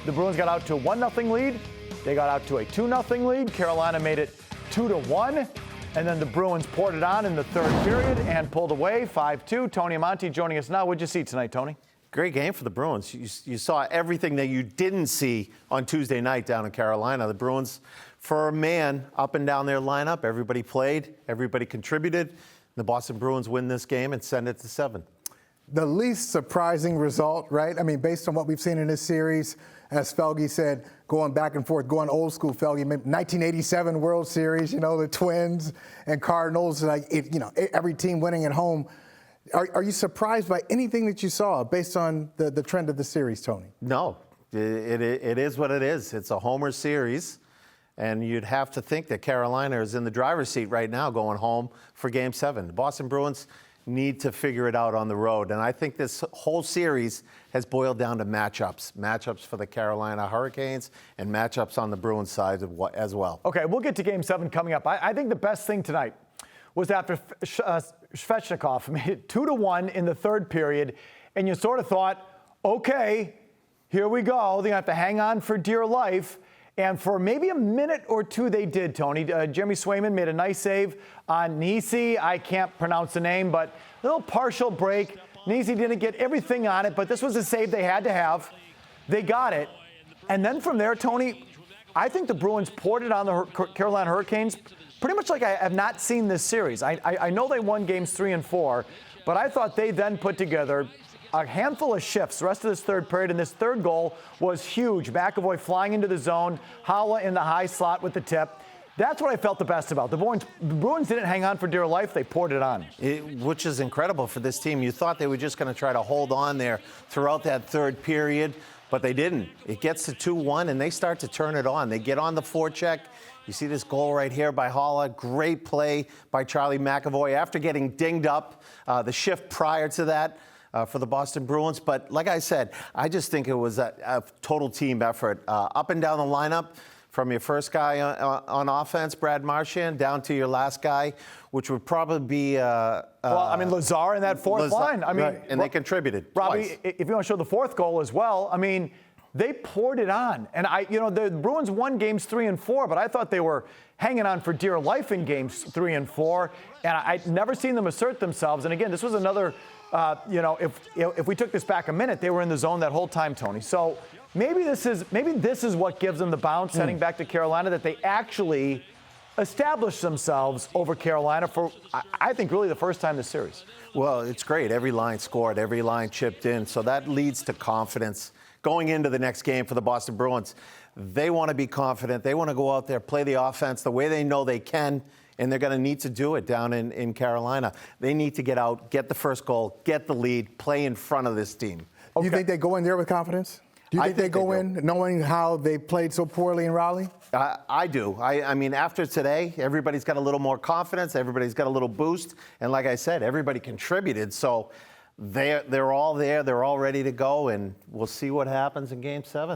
The Bruins got out to a 1-0 lead. They got out to a 2-0 lead. Carolina made it 2-1. And then the Bruins poured it on in the third period and pulled away 5-2. Tony Amonte joining us now. What'd you see tonight, Tony? Great game for the Bruins. You saw everything that you didn't see on Tuesday night down in Carolina. The Bruins, for a man, up and down their lineup. Everybody played. Everybody contributed. The Boston Bruins win this game and send it to 7. The least surprising result, right? I mean, based on what we've seen in this series, as Felger said, going back and forth, going old school, Felger, 1987 World Series, the Twins and Cardinals, every team winning at home. Are you surprised by anything that you saw based on the trend of the series, Tony? No, it is what it is. It's a homer series, and you'd have to think that Carolina is in the driver's seat right now going home for Game 7. The Boston Bruins need to figure it out on the road, and I think this whole series has boiled down to matchups for the Carolina Hurricanes and matchups on the Bruins side as well. Okay, we'll get to Game 7 coming up. I think the best thing tonight was after Svechnikov made it 2-1 in the third period, and you sort of thought, okay, here we go. They're going to have to hang on for dear life. And for maybe a minute or two, they did, Tony. Jimmy Swayman made a nice save on Nisi. I can't pronounce the name, but a little partial break. Nisi didn't get everything on it, but this was a save they had to have. They got it. And then from there, Tony, I think the Bruins poured it on the Carolina Hurricanes pretty much like I have not seen this series. I know they won games 3 and 4, but I thought they then put together a handful of shifts the rest of this third period, and this third goal was huge. McAvoy flying into the zone, Holley in the high slot with the tip. That's what I felt the best about. The Bruins didn't hang on for dear life. They poured it on. Which is incredible for this team. You thought they were just going to try to hold on there throughout that third period, but they didn't. It gets to 2-1, and they start to turn it on. They get on the forecheck. You see this goal right here by Holley. Great play by Charlie McAvoy after getting dinged up the shift prior to that. For the Boston Bruins. But like I said, I just think it was a total team effort. Up and down the lineup, from your first guy on offense, Brad Marchand, down to your last guy, which would probably be... Lazar in that fourth line. Right. And they contributed Robbie, twice. If you want to show the fourth goal as well, they poured it on. And the Bruins won games 3 and 4, but I thought they were hanging on for dear life in games 3 and 4. And I'd never seen them assert themselves. And again, this was another... if we took this back a minute, they were in the zone that whole time, Tony. So maybe this is what gives them the bounce heading back to Carolina, that they actually established themselves over Carolina for, I think, really the first time this series. Well, it's great. Every line scored, every line chipped in. So that leads to confidence going into the next game for the Boston Bruins. They want to be confident. They want to go out there, play the offense the way they know they can. And they're going to need to do it down in Carolina. They need to get out, get the first goal, get the lead, play in front of this team. Okay. You think they go in there with confidence? Do you think they go in knowing how they played so poorly in Raleigh? I do. I mean, after today, everybody's got a little more confidence. Everybody's got a little boost. And like I said, everybody contributed. So they're all there. They're all ready to go. And we'll see what happens in Game 7.